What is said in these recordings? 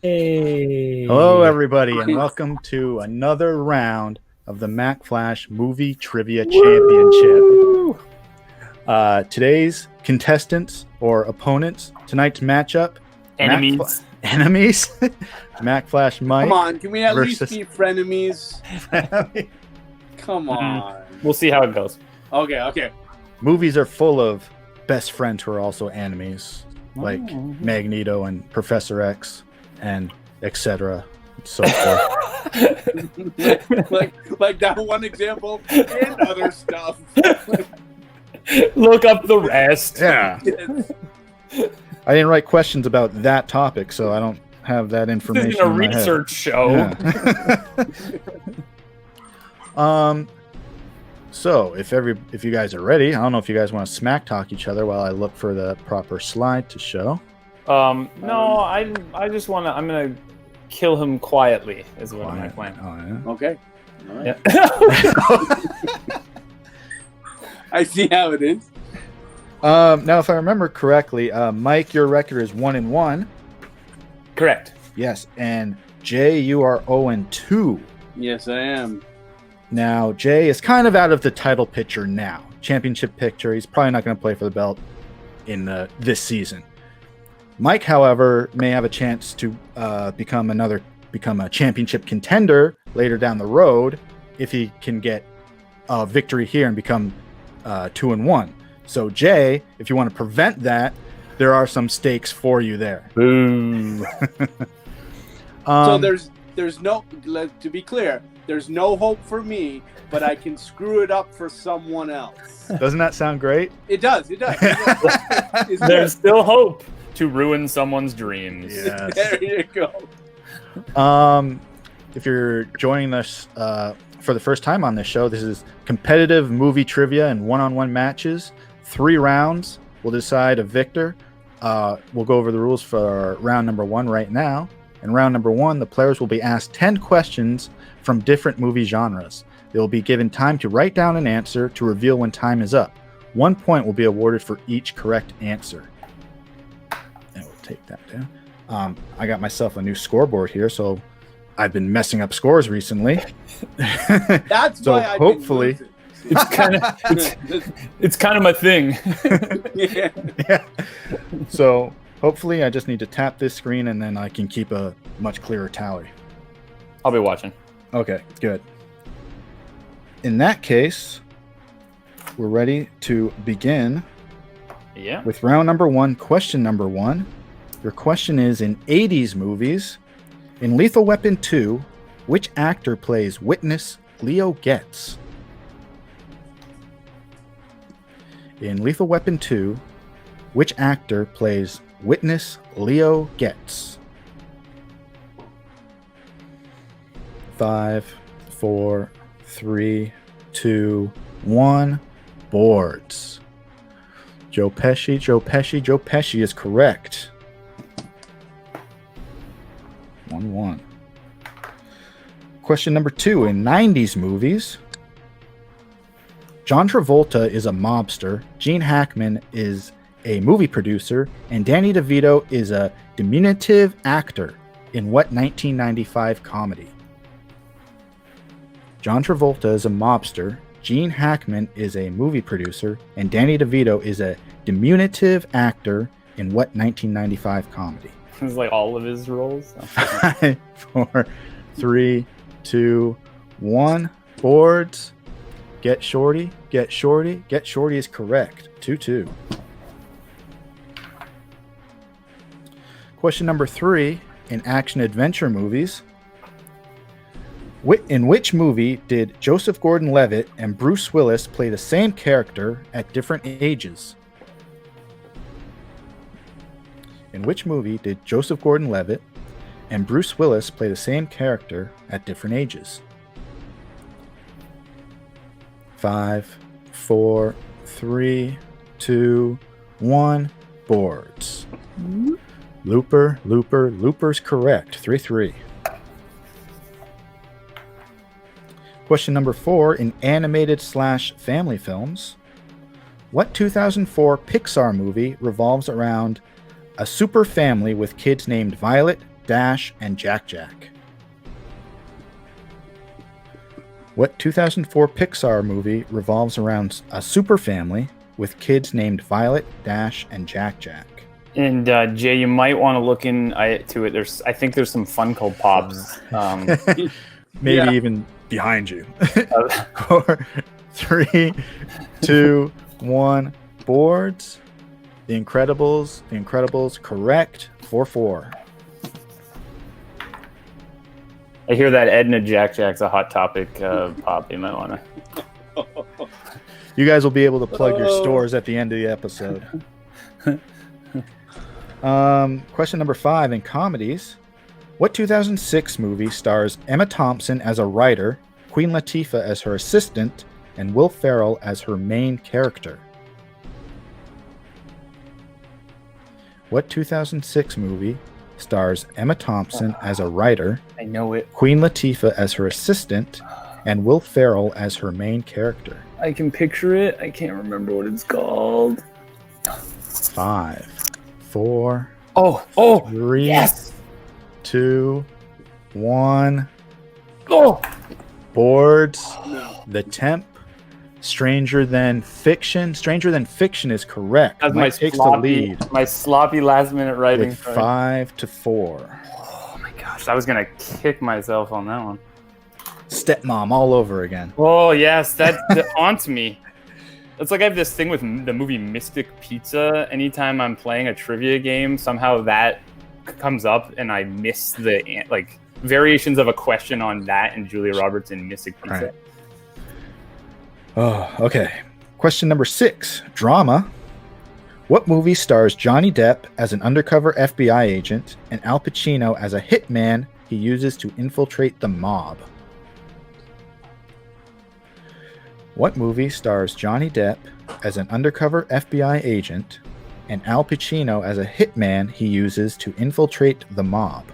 Hey. Hello, everybody, and welcome to another round of the Mack Flash Movie Trivia Championship. Today's contestants or opponents, tonight's matchup, Enemies. enemies, Mack Flash Mike. Come on, can we at versus- least be frenemies? Come on. We'll see how it goes. Okay. Movies are full of best friends who are also enemies, like Magneto and Professor X and etc. So forth. like that one example and other stuff. Look up the rest. Yeah. I didn't write questions about that topic, so I don't have that This information. isn't a in my head. research show. Yeah. So if you guys are ready, I don't know if you guys want to smack talk each other while I look for the proper slide to show. No, I just want to. I'm gonna kill him quietly. Is what my plan. Oh, yeah. Okay. All right. Yeah. I see how it is. Now, if I remember correctly, Mike, your record is 1-1. Correct. Yes, and Jay, you are 0-2. Yes, I am. Now, Jay is kind of out of the title picture now. Championship picture. He's probably not going to play for the belt in this season. Mike, however, may have a chance to become a championship contender later down the road if he can get a victory here and become 2-1. So, Jay, if you want to prevent that, there are some stakes for you there. Boo. So there's no, to be clear, there's no hope for me, but I can screw it up for someone else. Doesn't that sound great? It does. It's There's still hope to ruin someone's dreams. Yes. There you go. If you're joining us for the first time on this show, this is competitive movie trivia and one-on-one matches. 3 rounds will decide a victor. We'll go over the rules for round number 1 right now. In round number 1, the players will be asked 10 questions from different movie genres. They will be given time to write down an answer to reveal when time is up. 1 point will be awarded for each correct answer. And we'll take that down. I got myself a new scoreboard here, so I've been messing up scores recently. That's So why I hopefully- It's kind of my thing. Yeah. Yeah. So hopefully I just need to tap this screen and then I can keep a much clearer tally. I'll be watching. Okay, good. In that case, we're ready to begin Yeah. with round number 1, question number 1. Your question is, in 80s movies, in Lethal Weapon 2, which actor plays Witness Leo Getz? In Lethal Weapon 2, which actor plays Witness Leo Getz? 5, 4, 3, 2, 1. Boards. Joe Pesci is correct. 1-1. Question number 2. In 90s movies, John Travolta is a mobster, Gene Hackman is a movie producer, and Danny DeVito is a diminutive actor in what 1995 comedy? John Travolta is a mobster, Gene Hackman is a movie producer, and Danny DeVito is a diminutive actor in what 1995 comedy? It's like all of his roles. 5, 4, 3, 2, 1. Boards. Get Shorty is correct. 2-2. Question number 3. In action-adventure movies, in which movie did Joseph Gordon-Levitt and Bruce Willis play the same character at different ages? In which movie did Joseph Gordon-Levitt and Bruce Willis play the same character at different ages? 5, 4, 3, 2, 1. Boards. Looper's correct. 3-3. Question number 4. In animated/family films, what 2004 Pixar movie revolves around a super family with kids named Violet, Dash, and Jack Jack? What 2004 Pixar movie revolves around a super family with kids named Violet, Dash, and Jack Jack? And Jay, you might want to look into it. I think there's some Funko Pops. Maybe even behind you. 4, 3, 2, 1. Boards. The Incredibles, correct. 4-4. I hear that Edna Jack Jack's a hot topic pop. You might want to. You guys will be able to plug your stores at the end of the episode. Question number 5 in comedies. What 2006 movie stars Emma Thompson as a writer, Queen Latifah as her assistant, and Will Ferrell as her main character? What 2006 movie stars Emma Thompson as a writer, I know it. Queen Latifah as her assistant, and Will Ferrell as her main character? I can picture it. I can't remember what it's called. 5, 4, Oh, 3, yes. 2, 1. Oh, Boards. No. The Temp. Stranger Than Fiction. Stranger Than Fiction is correct. that's Mike takes the lead my sloppy last minute writing. with 5-4. Oh my gosh, I was gonna kick myself on that one. Stepmom all over again. Oh yes, that haunts me. It's like I have this thing with the movie Mystic Pizza. Anytime I'm playing a trivia game, somehow that comes up and I miss the variations of a question on that and Julia Roberts in Mystic Pizza. Right. Oh, okay. Question number 6. Drama. What movie stars Johnny Depp as an undercover FBI agent and Al Pacino as a hitman he uses to infiltrate the mob? What movie stars Johnny Depp as an undercover FBI agent and Al Pacino as a hitman he uses to infiltrate the mob?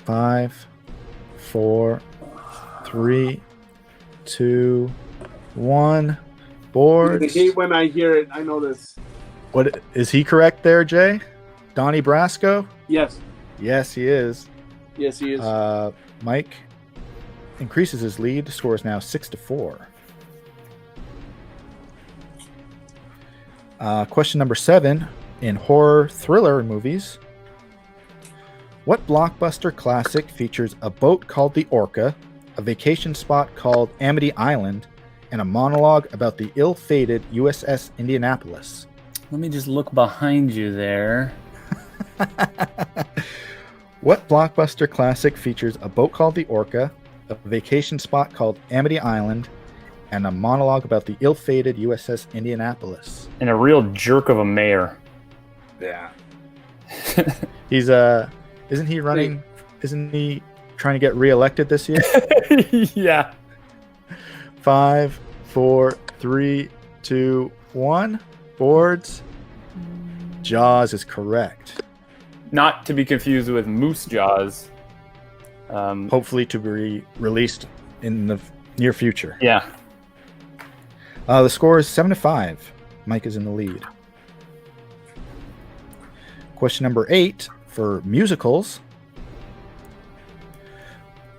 5, 4, 3, 2, 1. Boards. I hate when I hear it. I know this. What is he correct there, Jay? Donnie Brasco? Yes. Yes, he is. Yes, he is. Mike increases his lead. The score is now 6-4. Question number 7 in horror thriller movies. What blockbuster classic features a boat called the Orca, a vacation spot called Amity Island, and a monologue about the ill-fated USS Indianapolis? Let me just look behind you there. What blockbuster classic features a boat called the Orca, a vacation spot called Amity Island, and a monologue about the ill-fated USS Indianapolis? And a real jerk of a mayor. Yeah. He's isn't he running? Isn't he trying to get reelected this year? Yeah. 5, 4, 3, 2, 1. Boards. Jaws is correct. Not to be confused with Moose Jaws. Hopefully to be released in the near future. Yeah. The score is 7-5. Mike is in the lead. Question number 8 for musicals.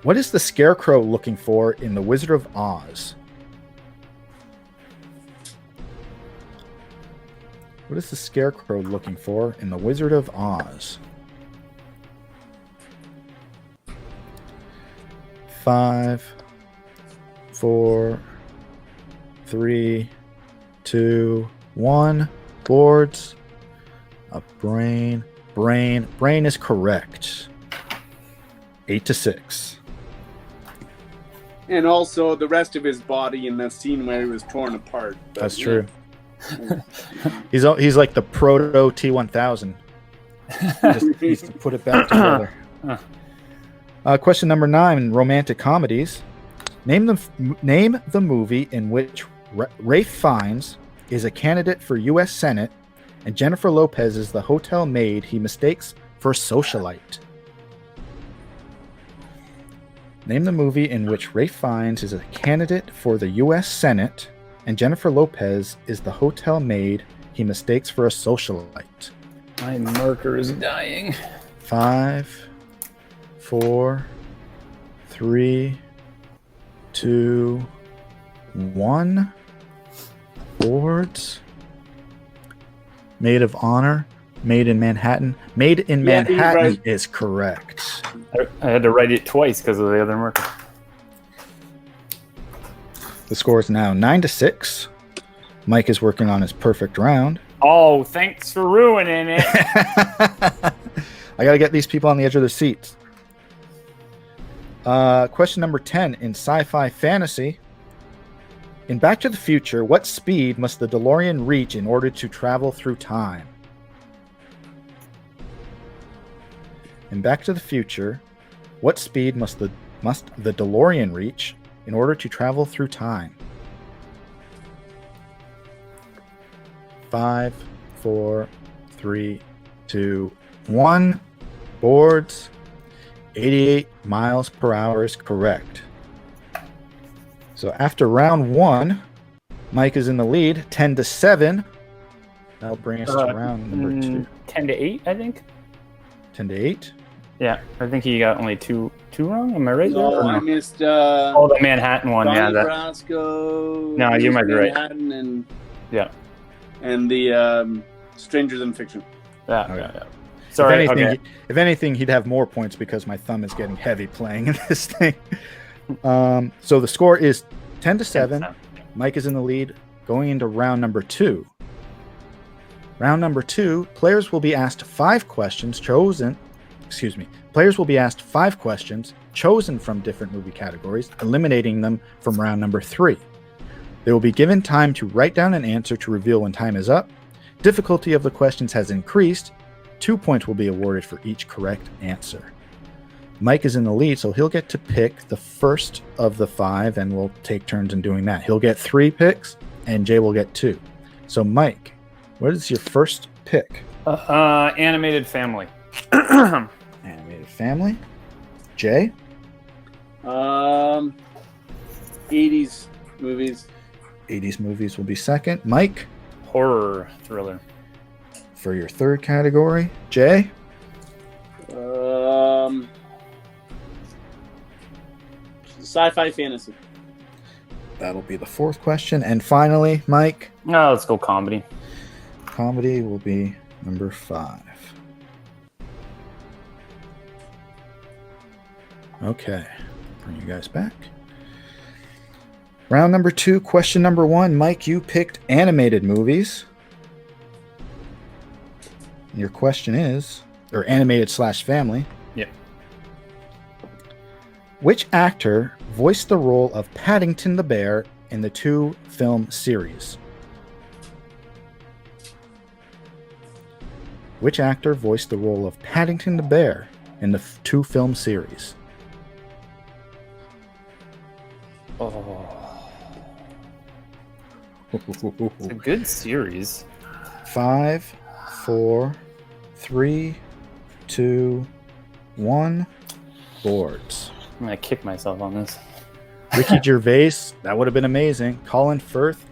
What is the Scarecrow looking for in The Wizard of Oz? What is the Scarecrow looking for in The Wizard of Oz? 5, 4, 3, 2, 1. Boards. A brain. Brain is correct. 8-6. And also the rest of his body in the scene where he was torn apart. But, That's true. He's like the proto T-1000. Just needs to put it back together. Question number 9 in romantic comedies. Name the movie in which Ralph Fiennes is a candidate for U.S. Senate and Jennifer Lopez is the hotel maid he mistakes for a socialite. Name the movie in which Ralph Fiennes is a candidate for the U.S. Senate and Jennifer Lopez is the hotel maid he mistakes for a socialite. My marker is dying. 5, 4, 3, 2, 1. Boards. Maid of Honor. Made in Manhattan. Made in Manhattan right. is correct. I had to write it twice because of the other marker. The score is now 9-6. Mike is working on his perfect round. Oh, thanks for ruining it. I got to get these people on the edge of their seats. Question number 10 in sci-fi fantasy. In Back to the Future, what speed must the DeLorean reach in order to travel through time? In Back to the Future, what speed must the DeLorean reach in order to travel through time? 5, 4, 3, 2, 1. Boards. 88 miles per hour is correct. So after round 1, Mike is in the lead, 10-7. That'll bring us to round number 2. 10-8, I think. 10-8. Yeah, I think he got only two wrong. Am I right? No, there? I missed. Oh, the Manhattan one. Donnie Yeah, Brasco. No, you might be right. Manhattan and Yeah. Strangers in Fiction. Yeah. Okay. Yeah. Sorry. If anything, he'd have more points because my thumb is getting heavy playing in this thing. So the score is 10-7. Mike is in the lead going into round number 2. Round number 2, players will be asked 5 questions chosen from different movie categories, eliminating them from round number 3. They will be given time to write down an answer to reveal when time is up. Difficulty of the questions has increased. 2 points will be awarded for each correct answer. Mike is in the lead, so he'll get to pick the first of the 5, and we'll take turns in doing that. He'll get 3 picks, and Jay will get 2. So, Mike, what is your first pick? Animated Family. Animated Family. Jay? 80s movies. 80s movies will be second. Mike? Horror thriller. For your third category. Jay? Sci-fi fantasy. That'll be the fourth question. And finally, Mike? No, let's go comedy. Comedy will be number 5. Okay. Bring you guys back. Round number 2, question number 1. Mike, you picked animated movies. Your question is, or animated/family. Yep. Which actor voiced the role of Paddington the Bear in the 2 film series? Which actor voiced the role of Paddington the Bear in the 2 film series? Oh. It's a good series. 5, 4, 3, 2, 1. Boards. I'm gonna kick myself on this. Ricky Gervais, that would have been amazing. Colin Firth.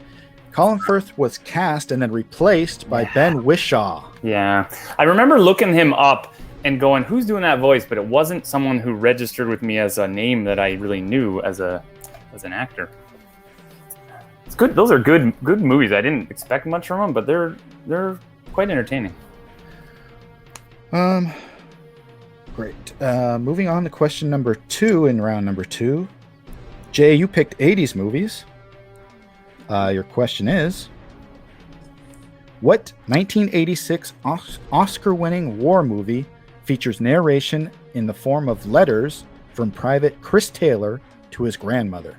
Colin Firth was cast and then replaced by Ben Whishaw. Yeah. I remember looking him up and going, who's doing that voice? But it wasn't someone who registered with me as a name that I really knew as an actor. It's good. Those are good movies. I didn't expect much from them, but they're quite entertaining. Great. Moving on to question number 2 in round number 2. Jay, you picked 80s movies. Your question is, what 1986 Oscar-winning war movie features narration in the form of letters from Private Chris Taylor to his grandmother?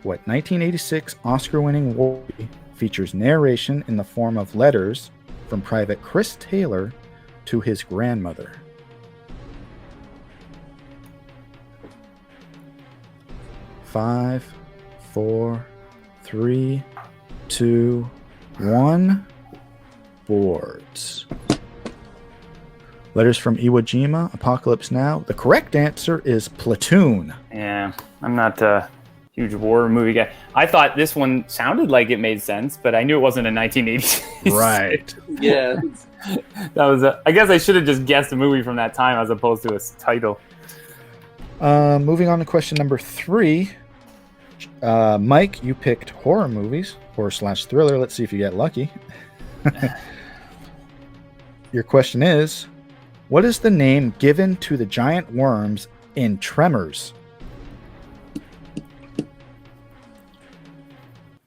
What 1986 Oscar-winning war movie features narration in the form of letters from Private Chris Taylor to his grandmother? Five, 4, 3, 2, 1. Boards. Letters from Iwo Jima, Apocalypse Now. The correct answer is Platoon. Yeah, I'm not Huge war movie guy. I thought this one sounded like it made sense, but I knew it wasn't a 1980s. Right. Yeah. That was. I guess I should have just guessed a movie from that time as opposed to its title. Moving on to question number 3. Mike, you picked horror movies, horror/thriller. Let's see if you get lucky. Your question is, what is the name given to the giant worms in Tremors?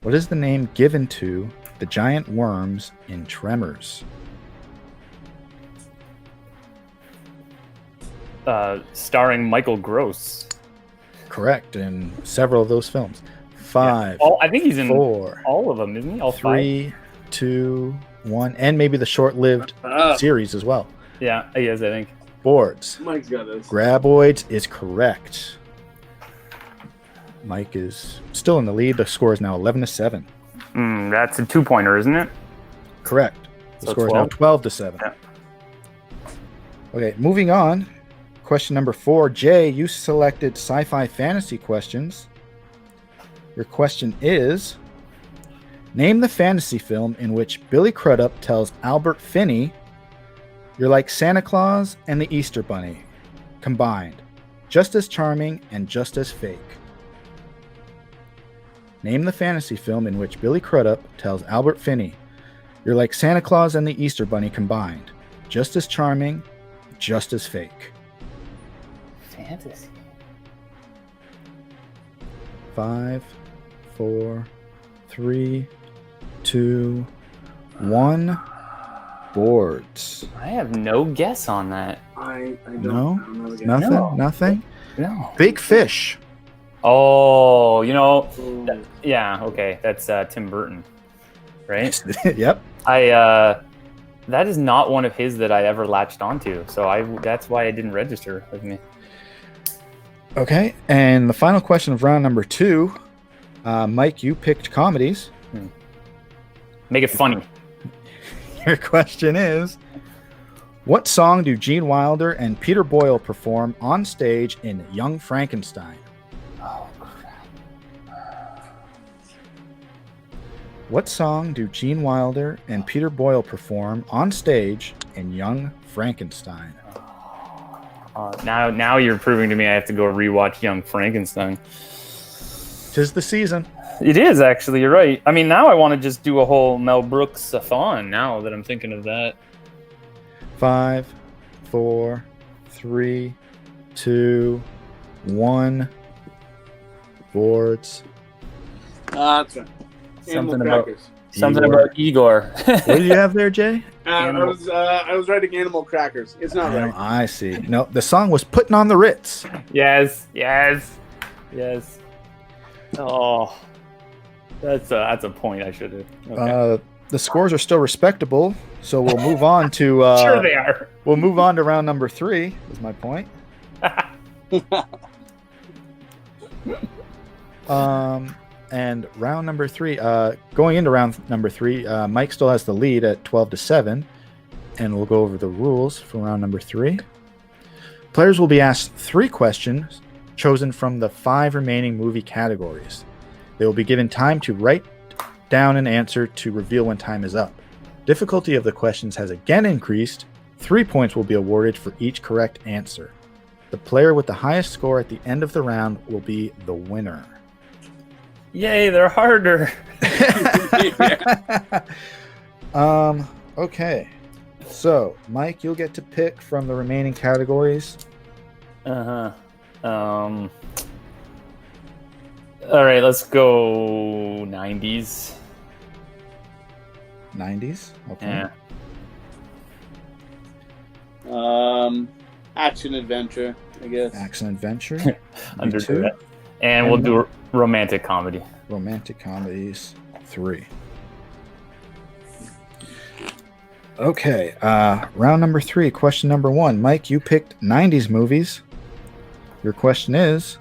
What is the name given to the giant worms in Tremors? Starring Michael Gross. Correct, in several of those films. 5. Yeah. I think he's in 4. all of them, isn't he? All 3, 2, 1, and maybe the short-lived series as well. Yeah, he is, I think. Boards. Mike's got this. Graboids is correct. Mike is still in the lead. The score is now 11-7. That's a 2-pointer, isn't it? Correct. The So score 12? is now 12-7. Yeah. Okay, moving on. Question number 4. Jay, you selected sci-fi fantasy questions. Your question is, name the fantasy film in which Billy Crudup tells Albert Finney, "You're like Santa Claus and the Easter Bunny, combined, just as charming and just as fake." Name the fantasy film in which Billy Crudup tells Albert Finney, "You're like Santa Claus and the Easter Bunny combined, just as charming, just as fake." Fantasy. 5, 4, 3, 2, 1. Boards. I have no guess on that. I don't. No? I don't know the guy. Nothing? No. Nothing? No. Big Fish. Oh, Oh. yeah, okay. That's Tim Burton, right? Yep. That is not one of his that I ever latched onto, so that's why it didn't register with me. Okay, and the final question of round number 2. Mike, you picked comedies. Make it funny. Your question is, what song do Gene Wilder and Peter Boyle perform on stage in Young Frankenstein? Oh, crap. What song do Gene Wilder and Peter Boyle perform on stage in Young Frankenstein? Now you're proving to me I have to go rewatch Young Frankenstein. 'Tis the season. It is, actually. You're right. I mean, now I want to just do a whole Mel Brooks-a-thon now that I'm thinking of that. 5, 4, 3, 2, 1. Boards. That's right. Something Animal about crackers. about Igor. What do you have there, Jay? I was writing animal crackers. It's not right. I see. No, the song was Putting on the Ritz. Yes. Oh, that's a point I should have. Okay. The scores are still respectable, so we'll move on to. Sure they are. We'll move on to round number 3. Is my point. And round number 3. Going into round number 3, Mike still has the lead at 12-7, and we'll go over the rules for round number 3. Players will be asked 3 questions chosen from the 5 remaining movie categories. They will be given time to write down an answer to reveal when time is up. Difficulty of the questions has again increased. 3 points will be awarded for each correct answer. The player with the highest score at the end of the round will be the winner. Yay, they're harder. Okay. So, Mike, you'll get to pick from the remaining categories. All right, let's go 90s. 90s? Okay. Yeah. Action adventure, I guess. Action adventure. Under 2. that. And we'll do romantic comedy. Romantic comedies. 3. Okay. Round number 3. Question number 1. Mike, you picked 90s movies. Your question is,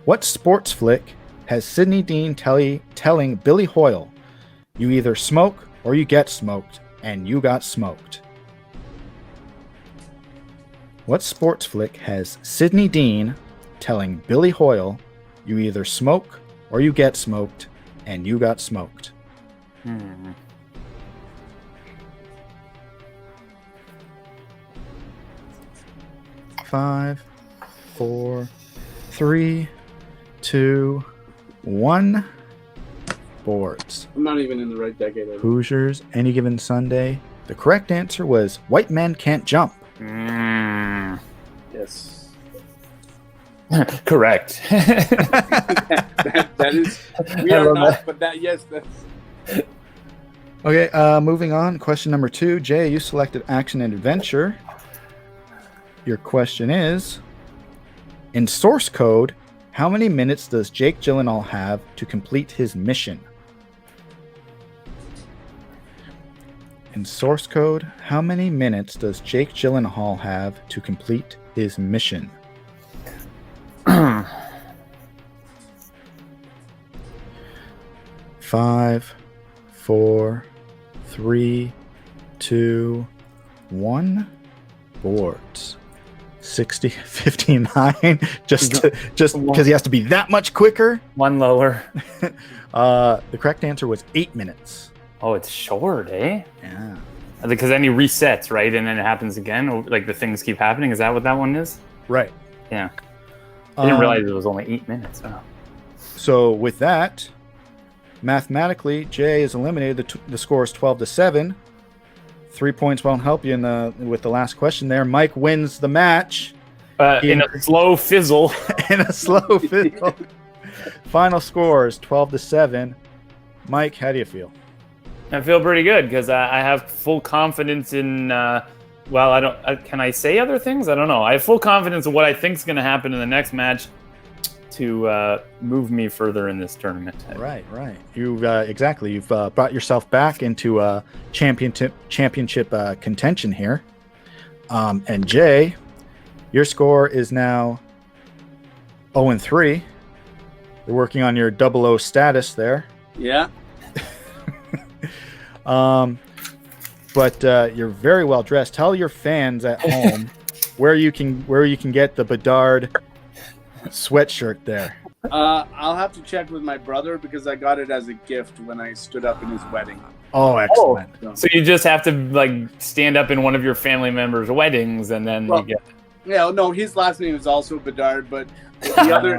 what sports flick has Sidney Dean telling Billy Hoyle, "You either smoke or you get smoked, and you got smoked"? What sports flick has Sidney Dean telling Billy Hoyle, You either smoke or you get smoked, and you got smoked. 5, 4, 3, 2, 1. Boards. I'm not even in the right decade. Hoosiers, Any Given Sunday. The correct answer was White Men Can't Jump. Yes. Correct. that is. We are not, but that, yes, that's. Okay, moving on. Question number 2. Jay, you selected action and adventure. Your question is, in source code, how many minutes does Jake Gyllenhaal have to complete his mission? In source code, how many minutes does Jake Gyllenhaal have to complete his mission? 5, 4, 3, 2, 1. Boards. 60, 59. Just because he has to be that much quicker. One lower. The correct answer was 8 minutes. Oh, it's short, eh? Yeah. Because then he resets, right? And then it happens again? Or, like, the things keep happening? Is that what that one is? Right. Yeah. I didn't realize it was only 8 minutes. Oh. So with that, mathematically, Jay is eliminated. The score is 12-7. 3 points won't help you with the last question there. Mike wins the match. In a slow fizzle. In a slow fizzle. Final score is 12-7. Mike, how do you feel? I feel pretty good because I have full confidence in. Well, I don't. Can I say other things? I don't know. I have full confidence in what I think is going to happen in the next match to move me further in this tournament. Right. You exactly. You've brought yourself back into championship contention here. And Jay, your score is now 0-3. You're working on your 00 status there. Yeah. But you're very well dressed. Tell your fans at home where you can get the Bedard sweatshirt there. I'll have to check with my brother because I got it as a gift when I stood up in his wedding. Oh, excellent. So you just have to like stand up in one of your family members' weddings and then you get it. Yeah, no, his last name is also Bedard, but the other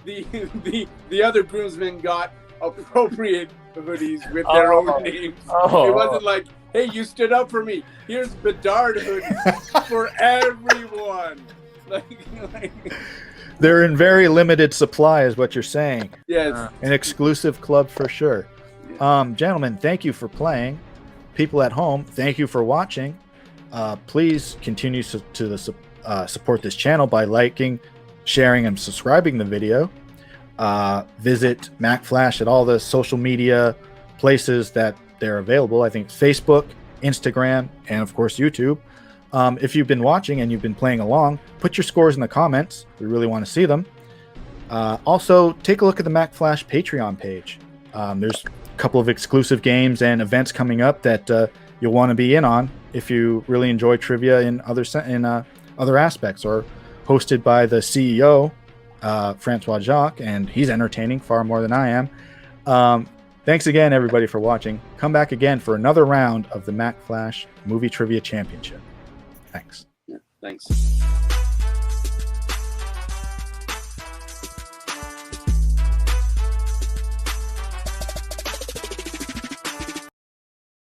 the other groomsmen got appropriate hoodies with their own names. It wasn't like, hey, you stood up for me. Here's Bedard hoodies for everyone. Like, they're in very limited supply, is what you're saying. Yes. An exclusive club for sure. Gentlemen, thank you for playing. People at home, thank you for watching. Please continue to support this channel by liking, sharing, and subscribing the video. Visit Mack Flash at all the social media places that they're available. I think Facebook, Instagram, and of course YouTube. If you've been watching and you've been playing along, put your scores in the comments. We really want to see them. Also, take a look at the Mack Flash Patreon page. There's a couple of exclusive games and events coming up that you'll want to be in on if you really enjoy trivia in other aspects, or hosted by the CEO, Francois Jacques, and he's entertaining far more than I am. Thanks again, everybody, for watching. Come back again for another round of the Mack Flash Movie Trivia Championship. Thanks. Yeah, thanks.